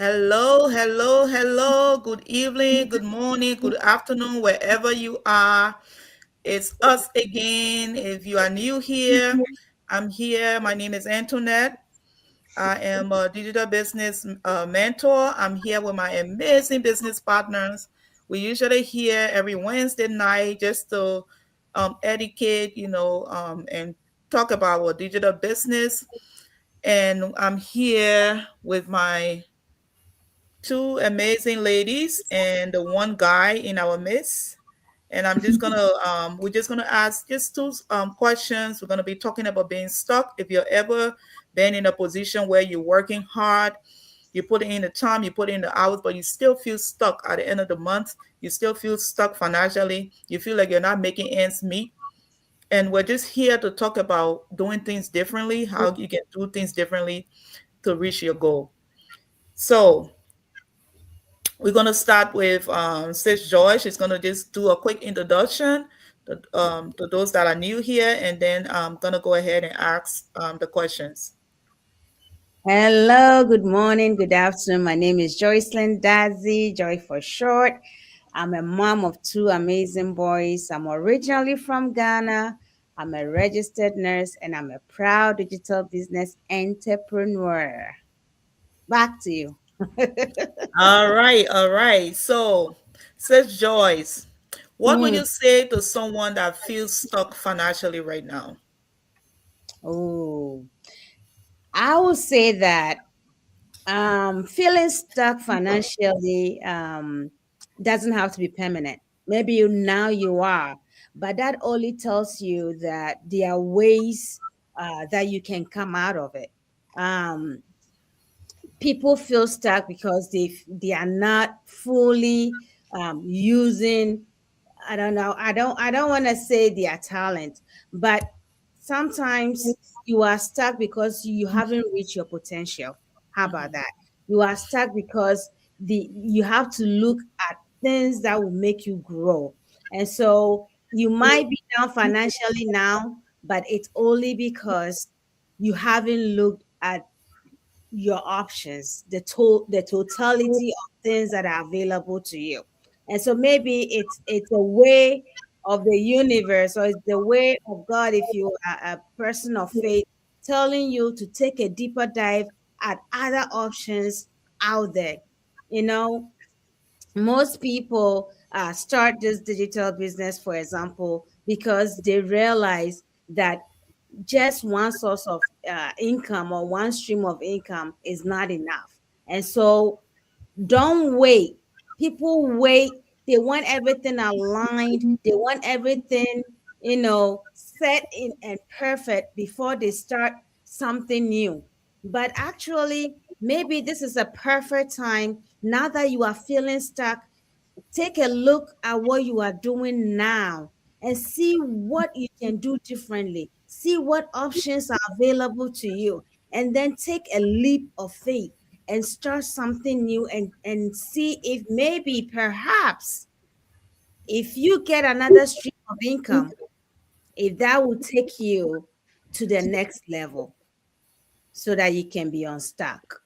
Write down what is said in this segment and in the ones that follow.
Hello, hello, hello. Good evening, good morning, good afternoon, wherever you are. It's us again. If you are new here, I'm here. My name is Antoinette. I am a digital business mentor. I'm here with my amazing business partners. We usually here every Wednesday night just to educate, and talk about our digital business. And I'm here with my two amazing ladies and the one guy in our midst. And we're just gonna ask just two questions. We're gonna be talking about being stuck. If you're ever been in a position where you're working hard, you put in the time, you put in the hours, but you still feel stuck at the end of the month. You still feel stuck financially. You feel like you're not making ends meet. And we're just here to talk about doing things differently, how you can do things differently to reach your goal. So we're going to start with Sis Joy. She's going to just do a quick introduction to those that are new here, and then I'm going to go ahead and ask the questions. Hello, good morning, good afternoon. My name is Joycelyn Dazi, Joy for short. I'm a mom of two amazing boys. I'm originally from Ghana. I'm a registered nurse and I'm a proud digital business entrepreneur. Back to you. All right, all right. So, Sis Joyce, what would Mm. you say to someone that feels stuck financially right now? Oh, I would say that feeling stuck financially doesn't have to be permanent. Maybe now you are, but that only tells you that there are ways that you can come out of it. Um, People feel stuck because they are not fully using. I don't know. I don't want to say their talent, but sometimes you are stuck because you haven't reached your potential. How about that? You are stuck because you have to look at things that will make you grow. And so you might be down financially now, but it's only because you haven't looked at your options, the totality of things that are available to you. And so maybe it's a way of the universe, or it's the way of God, if you are a person of faith, telling you to take a deeper dive at other options out there. You know, most people start this digital business, for example, because they realize that just one source of income or one stream of income is not enough. And so don't wait. People wait. They want everything aligned. They want everything, set in and perfect before they start something new. But actually, maybe this is a perfect time now that you are feeling stuck. Take a look at what you are doing now and see what you can do differently. See what options are available to you. And then take a leap of faith and start something new and see if maybe perhaps if you get another stream of income, if that will take you to the next level so that you can be unstuck.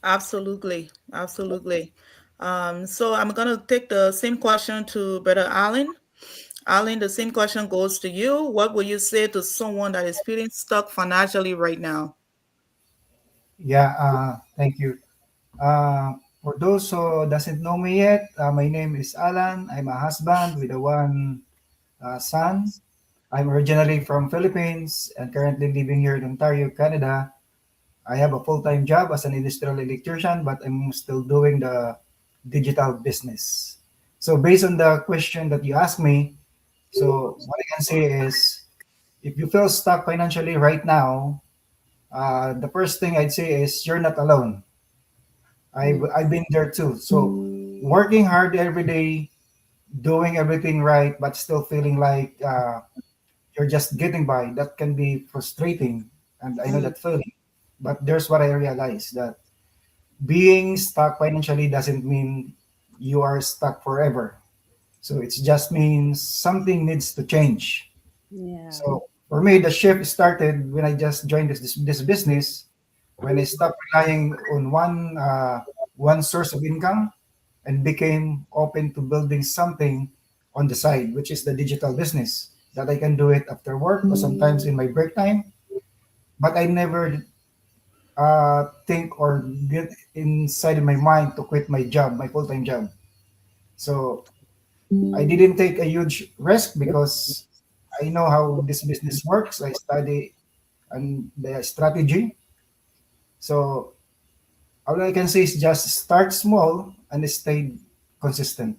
Absolutely, absolutely. So I'm going to take the same question to Brother Allen. Allen, the same question goes to you. What would you say to someone that is feeling stuck financially right now? Yeah, thank you. For those who doesn't know me yet, my name is Alan. I'm a husband with a one son. I'm originally from Philippines and currently living here in Ontario, Canada. I have a full-time job as an industrial electrician, but I'm still doing the digital business. So based on the question that you asked me, so what I can say is, if you feel stuck financially right now, the first thing I'd say is you're not alone. I've Mm. I've been there too. So working hard every day, doing everything right, but still feeling like you're just getting by. That can be frustrating, and I know Mm. that feeling. But there's what I realized that being stuck financially doesn't mean you are stuck forever. So it just means something needs to change. Yeah. So for me, the shift started when I just joined this business. When I stopped relying on one one source of income and became open to building something on the side, which is the digital business that I can do it after work or sometimes in my break time. But I never think or get inside in my mind to quit my job, my full-time job. So I didn't take a huge risk because I know how this business works. I study and the strategy. So all I can say is just start small and stay consistent.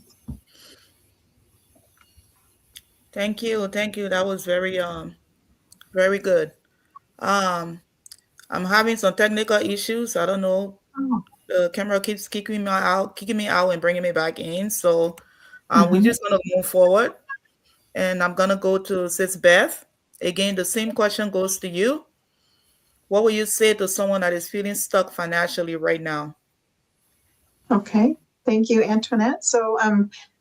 Thank you. That was very good. Um, I'm having some technical issues. I don't know. The camera keeps kicking me out and bringing me back in. So, we're Mhm. just gonna move forward, and I'm gonna go to Sis Beth. Again, the same question goes to you. What will you say to someone that is feeling stuck financially right now? Okay. Thank you, Antoinette. So,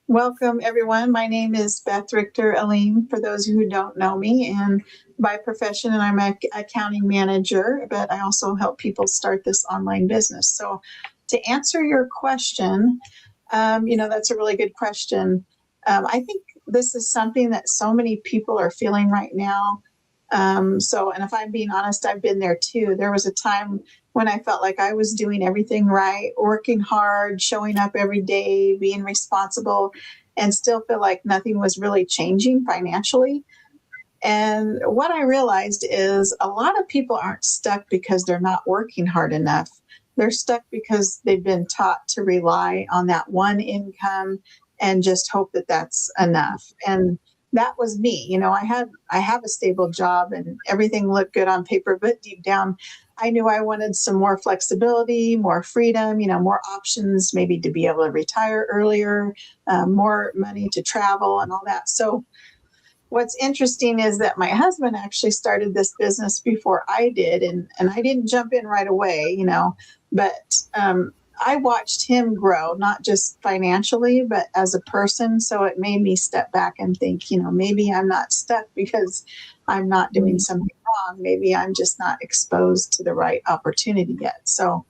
welcome everyone. My name is Beth Richter Alim, for those who don't know me. And by profession, I'm an accounting manager, but I also help people start this online business. So, to answer your question, that's a really good question. I think this is something that so many people are feeling right now. And if I'm being honest, I've been there too. There was a time when I felt like I was doing everything right, working hard, showing up every day, being responsible, and still feel like nothing was really changing financially. And what I realized is a lot of people aren't stuck because they're not working hard enough. They're stuck because they've been taught to rely on that one income and just hope that that's enough. And that was me. I have a stable job and everything looked good on paper, but deep down I knew I wanted some more flexibility, more freedom, more options, maybe to be able to retire earlier, more money to travel and all that. So what's interesting is that my husband actually started this business before I did, and I didn't jump in right away, but I watched him grow, not just financially, but as a person. So it made me step back and think, maybe I'm not stuck because I'm not doing something wrong. Maybe I'm just not exposed to the right opportunity yet. So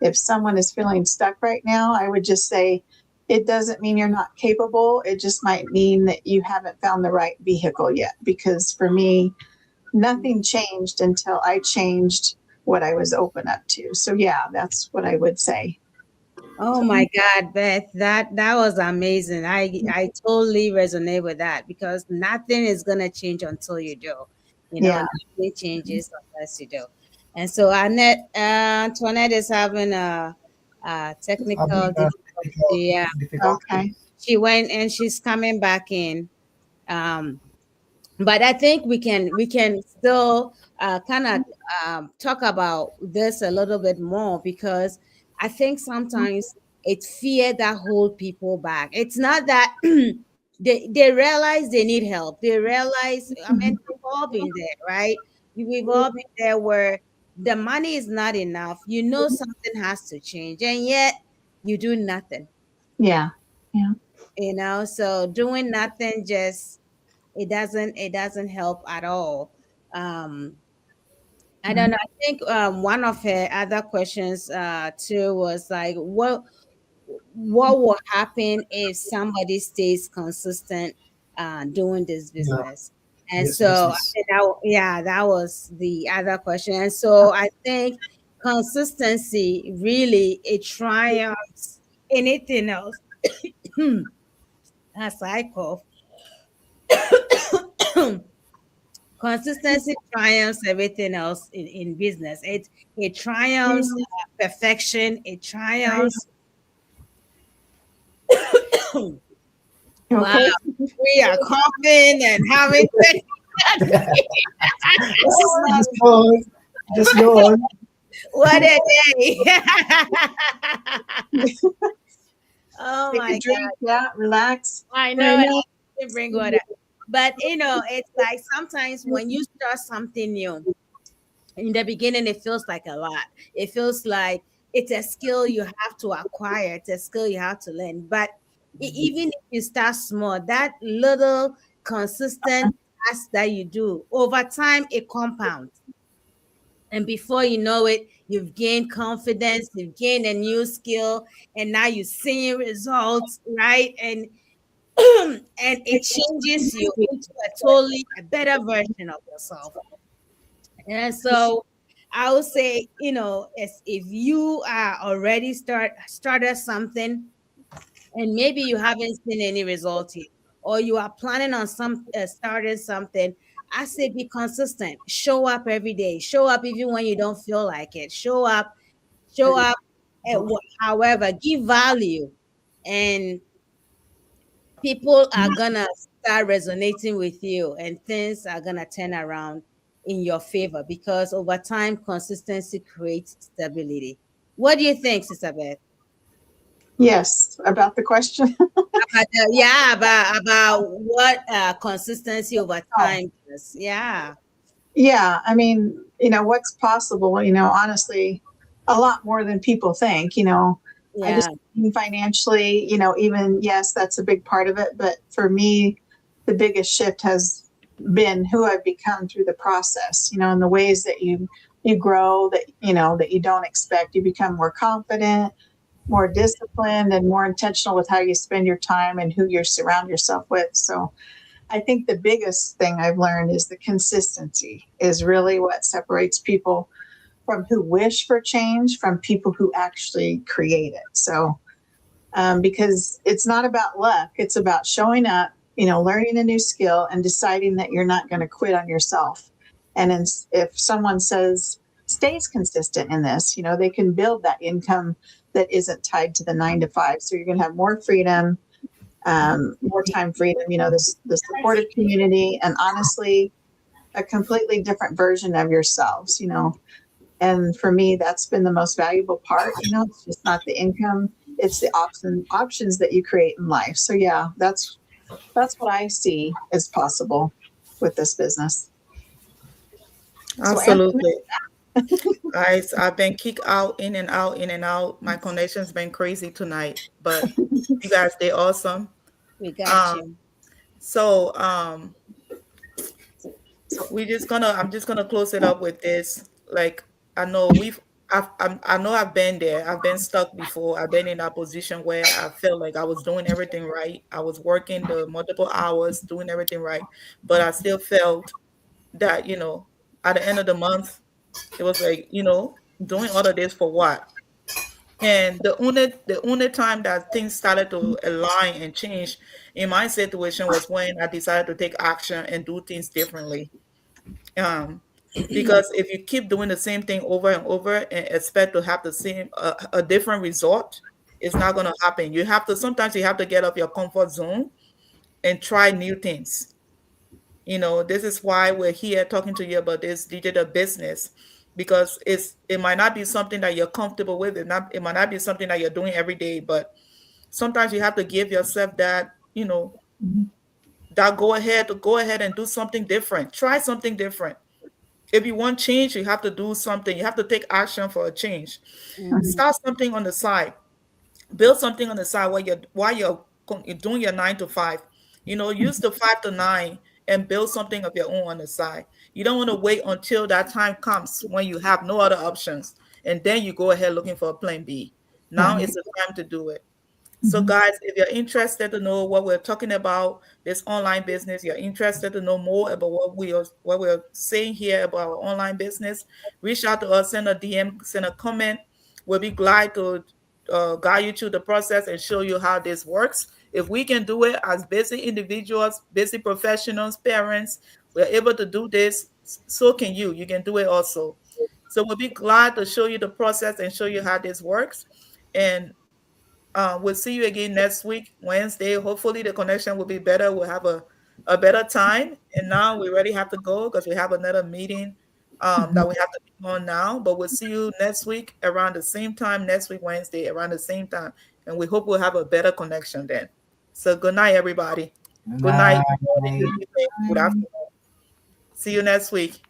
if someone is feeling stuck right now, I would just say it doesn't mean you're not capable. It just might mean that you haven't found the right vehicle yet. Because for me, nothing changed until I changed what I was open up to. So, yeah, that's what I would say. Oh my God, Beth, that was amazing. I totally resonate with that because nothing is gonna change until you do. Yeah. Nothing changes unless you do. And so Antoinette is having a technical Having a technical difficulty. Yeah, difficulty. Okay. she went and she's coming back in. Um, but I think we can still kind of talk about this a little bit more because I think sometimes it's fear that hold people back. It's not that they realize they need help. They realize, I mean, Mhm. we've all been there, right? We've all been there where the money is not enough. Something has to change, and yet you do nothing. Yeah. Yeah. So doing nothing just it doesn't help at all. um I don't know. I think one of her other questions too was like what will happen if somebody stays consistent doing this Yeah, business. And this so I business. think that was the other question. And so I think consistency really it triumphs anything else. As I cough. Consistency triumphs everything else in business. It triumphs perfection. It triumphs. Wow, Okay. we are coughing and having Just go on. Just go on. what a day. Oh Take a my drink. Yeah. Relax. God, I For know. me, I bring water, but it's like sometimes when you start something new in the beginning it feels like a lot. It feels like it's a skill you have to acquire. It's a skill you have to learn. But even if you start small, that little consistent task that you do over time it compounds. And before you know it, you've gained confidence, you've gained a new skill, and now you're seeing results, right? And and it changes you into a totally a better version of yourself. And so I would say, as if you are already started something, and maybe you haven't seen any result yet, or you are planning on starting something, I say be consistent. Show up every day. Show up even when you don't feel like it. Show up. Show up. However, give value, and people are gonna start resonating with you, and things are gonna turn around in your favor, because over time, consistency creates stability. What do you think, Sister Beth? Yes, about the question. Yeah, about what consistency over Oh, time is. Yeah. yeah, I mean, what's possible, honestly, a lot more than people think, I Yeah. just mean financially, even yes, that's a big part of it. But for me, the biggest shift has been who I've become through the process, and the ways that you grow, that that you don't expect. You become more confident, more disciplined, and more intentional with how you spend your time and who you surround yourself with. So I think the biggest thing I've learned is the consistency is really what separates people from who wish for change from people who actually create it. So, because it's not about luck, it's about showing up, learning a new skill and deciding that you're not going to quit on yourself. And if someone stays consistent in this, they can build that income that isn't tied to the 9 to 5. So you're going to have more freedom, more time freedom, the supportive community, and honestly, a completely different version of yourselves, And for me, that's been the most valuable part. It's just not the income; it's the options that you create in life. So yeah, that's what I see as possible with this business. So Anthony, Absolutely. Guys, I've been kicked out, in and out, in and out. My connection's been crazy tonight, but you guys, they're awesome. We got Um, you. so I'm just gonna close it up with this. Like, I know I know I've been there. I've been stuck before. I've been in that position where I felt like I was doing everything right. I was working the multiple hours, doing everything right, but I still felt that, at the end of the month, it was like, doing all of this for what? And the only time that things started to align and change in my situation was when I decided to take action and do things differently. Um, because if you keep doing the same thing over and over and expect to have the same a different result, it's not going to happen. Sometimes you have to get up your comfort zone and try new things. This is why we're here talking to you about this digital business, because it might not be something that you're comfortable with. It might not be something that you're doing every day, but sometimes you have to give yourself that go ahead and do something different. Try something different. If you want change, you have to do something. You have to take action for a change. Mhm. Start something on the side. Build something on the side while you're doing your 9 to 5. Use the 5 to 9 and build something of your own on the side. You don't want to wait until that time comes when you have no other options, and then you go ahead looking for a plan B. Now right? is the time to do it. So, guys, if you're interested to know what we're talking about, this online business, you're interested to know more about what we're saying here about our online business, reach out to us, send a DM, send a comment. We'll be glad to guide you through the process and show you how this works. If we can do it as busy individuals, busy professionals, parents, we're able to do this, so can you. You can do it also. So we'll be glad to show you the process and show you how this works. And we'll see you again next week, Wednesday. Hopefully, the connection will be better. We'll have a better time. And now we already have to go because we have another meeting that we have to be on now. But we'll see you next week around the same time, next week, Wednesday, around the same time. And we hope we'll have a better connection then. So, good night, everybody. Good Good night, night. good morning, good evening, good afternoon. See you next week.